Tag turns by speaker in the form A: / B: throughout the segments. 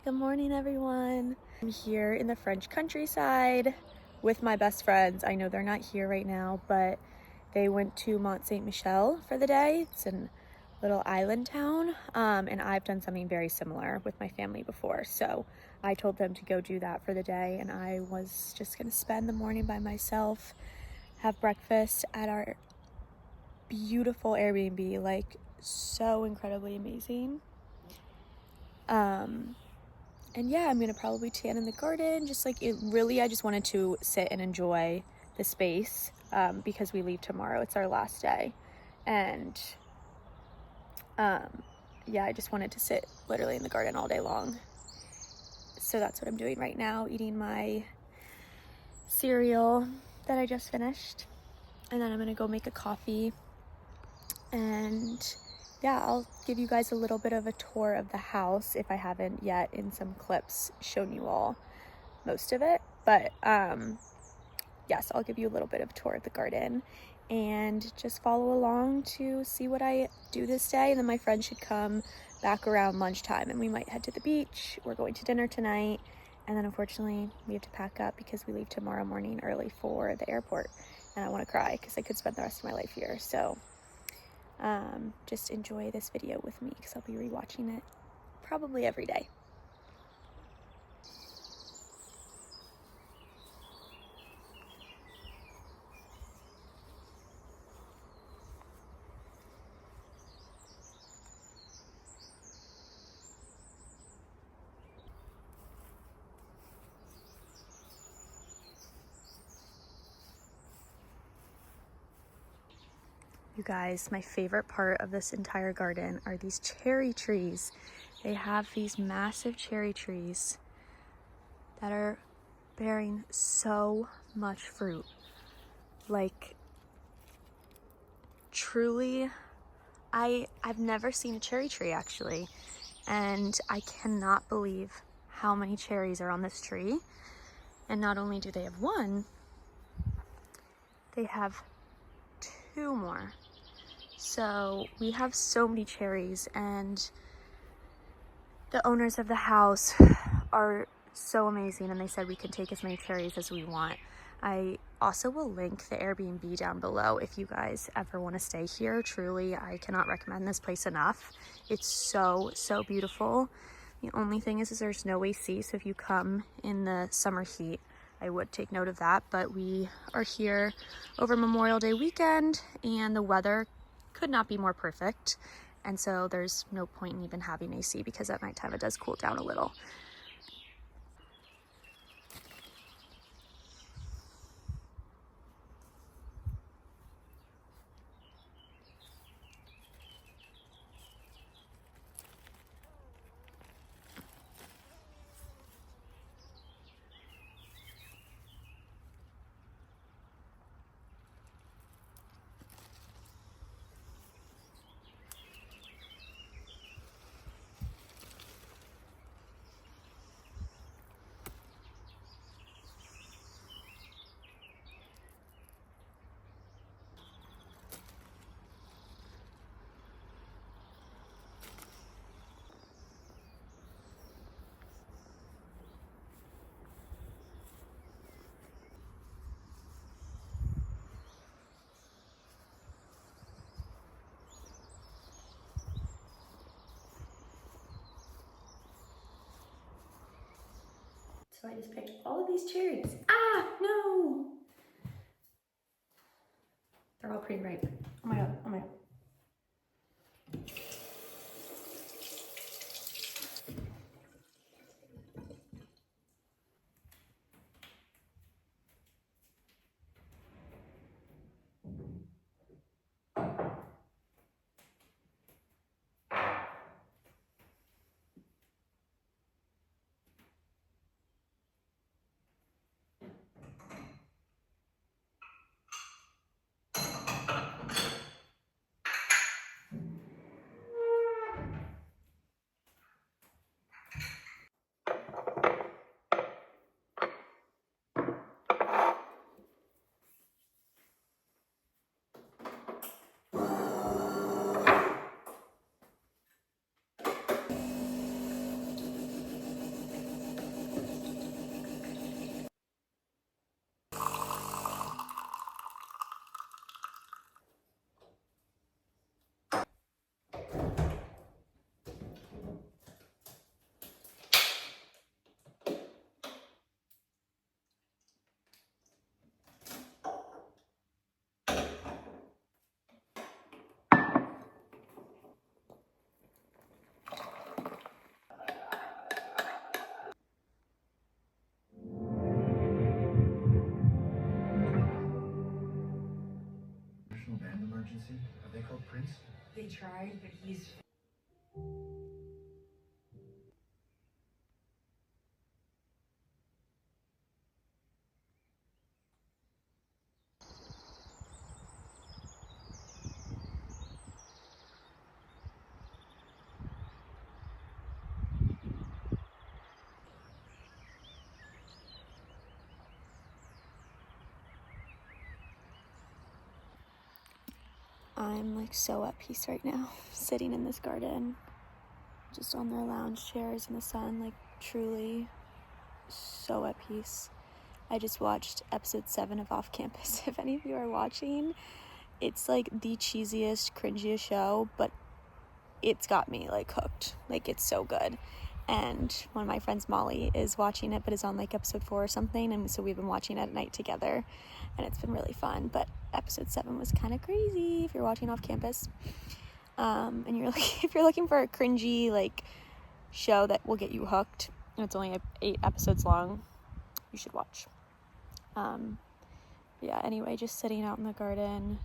A: Good morning, everyone. I'm here in the French countryside with my best friends. I know they're not here right now, but they went to Mont Saint Michel for the day. It's a little island town, and I've done something very similar with my family before. So I told them to go do that for the day, and I was just gonna spend the morning by myself, have breakfast at our beautiful Airbnb, like so incredibly amazing. And yeah, I'm gonna probably tan in the garden. Just like it really, I just wanted to sit and enjoy the space because we leave tomorrow. It's our last day. And yeah, I just wanted to sit literally in the garden all day long. So that's what I'm doing right now, eating my cereal that I just finished. And then I'm gonna go make a coffee. And yeah, I'll give you guys a little bit of a tour of the house if I haven't yet in some clips shown you all most of it. But yes, I'll give you a little bit of a tour of the garden and just follow along to see what I do this day. And then my friend should come back around lunchtime and we might head to the beach. We're going to dinner tonight. And then unfortunately we have to pack up because we leave tomorrow morning early for the airport. And I want to cry because I could spend the rest of my life here. So just enjoy this video with me because I'll be rewatching it probably every day. You guys, my favorite part of this entire garden are these cherry trees. They have these massive cherry trees that are bearing so much fruit. Like, truly, I've never seen a cherry tree actually, and I cannot believe how many cherries are on this tree. And not only do they have one, they have two more. So we have so many cherries, and the owners of the house are so amazing, and they said we can take as many cherries as we want. I also will link the Airbnb down below if you guys ever want to stay here. Truly, I cannot recommend this place enough. It's so beautiful. The only thing is there's no AC, so if you come in the summer heat, I would take note of that. But we are here over Memorial Day weekend, and the weather could not be more perfect. And so there's no point in even having AC because at nighttime it does cool down a little. So I just picked all of these cherries. Ah, no! They're all pretty ripe. Oh my god, oh my god.
B: tried, but he's
A: I'm like so at peace right now, sitting in this garden, just on their lounge chairs in the sun, like truly so at peace. I just watched episode 7 of Off Campus. If any of you are watching, it's like the cheesiest, cringiest show, but it's got me like hooked. Like it's so good. And one of my friends, Molly, is watching it, but is on like episode 4 or something, and so we've been watching it at night together, and it's been really fun. But episode 7 was kind of crazy if you're watching Off Campus, and you're like, if you're looking for a cringy like show that will get you hooked, and it's only 8 episodes long, you should watch. Yeah, anyway, just sitting out in the garden.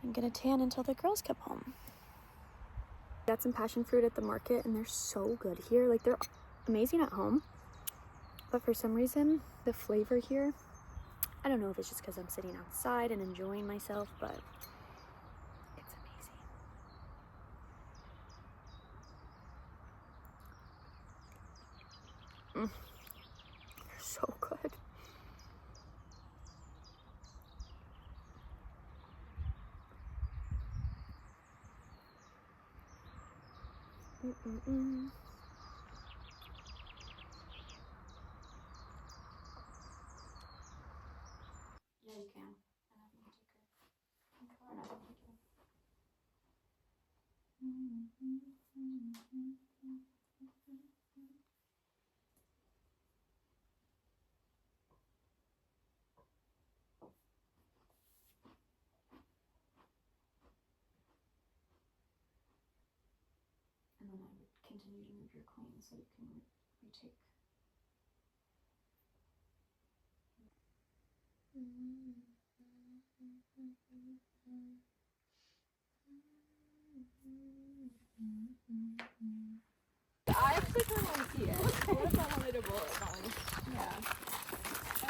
A: I'm gonna tan until the girls come home. Got some passion fruit at the market, and they're so good here. Like, they're amazing at home, but for some reason the flavor here, I don't know if it's just because I'm sitting outside and enjoying myself, but it's amazing. They're so good. Yeah, you can. And then I would continue to move your coin so you can retake.
B: I actually kind of want to see it. What if I wanted a bullet on? Yeah. I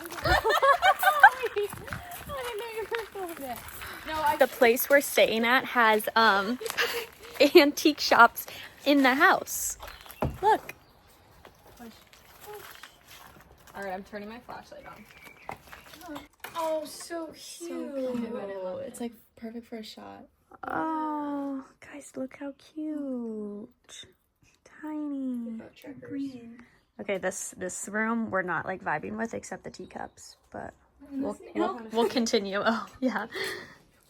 B: didn't know you were filming it. No,
A: The place we're staying at has antique shops in the house. Look.
B: All right, I'm turning my flashlight on. Oh, so cute.
A: So cute.
B: It's like perfect for a shot.
A: Oh, guys, look how cute. Tiny.
B: Green.
A: Okay, this room we're not like vibing with except the teacups, but we'll continue. Oh, yeah.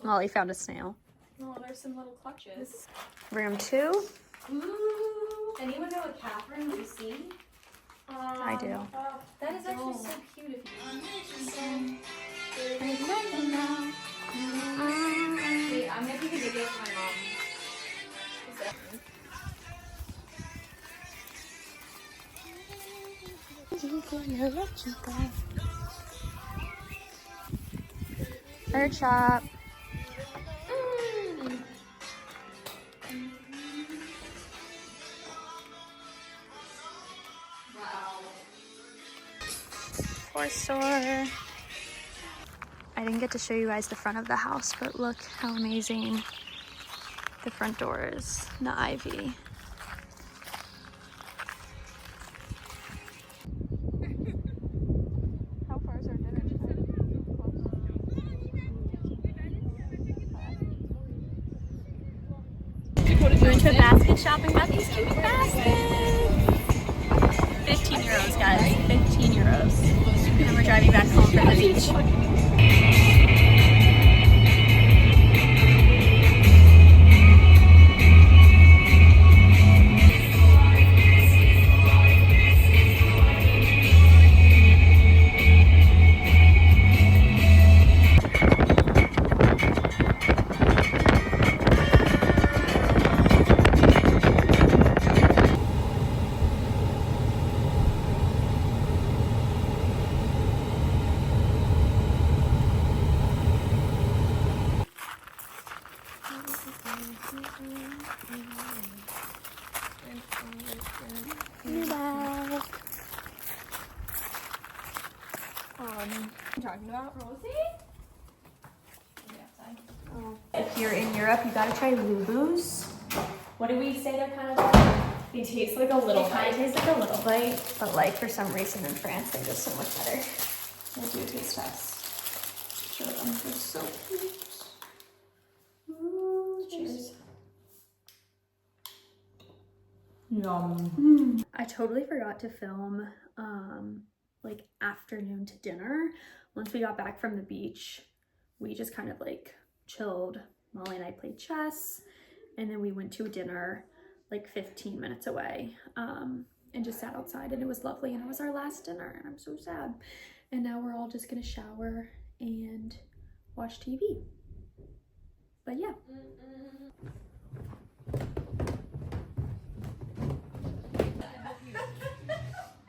A: Molly found a snail.
B: Oh, there's some little clutches.
A: Room 2.
B: Ooh. Anyone know what Catherine would see?
A: I do.
B: That is actually so cute if you Wait, I'm making a video for my mom.
A: Bird shop. Toy store. I didn't get to show you guys the front of the house, but look how amazing the front door is. The ivy. How far is our dinner? We went to a basket shopping. Got these cute baskets. 15 euros, guys. 15 euros. And we're driving back home from the beach. New bag.
B: I'm talking about Rosie?
A: If you're in Europe, you gotta try Lubus. What do we say they're kind of like?
B: They taste like a little
A: They kind of taste like a little bite, but like for some reason in France, they're just so much better.
B: We'll do a taste test. Show them. They're so cute. Ooh, cheers. Yum.
A: I totally forgot to film like afternoon to dinner. Once we got back from the beach, we just kind of like chilled. Molly and I played chess, and then we went to a dinner like 15 minutes away and just sat outside, and it was lovely, and it was our last dinner, and I'm so sad. And now we're all just gonna shower and watch TV. But yeah.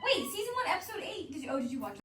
B: Wait, season 1, episode 8. Did you watch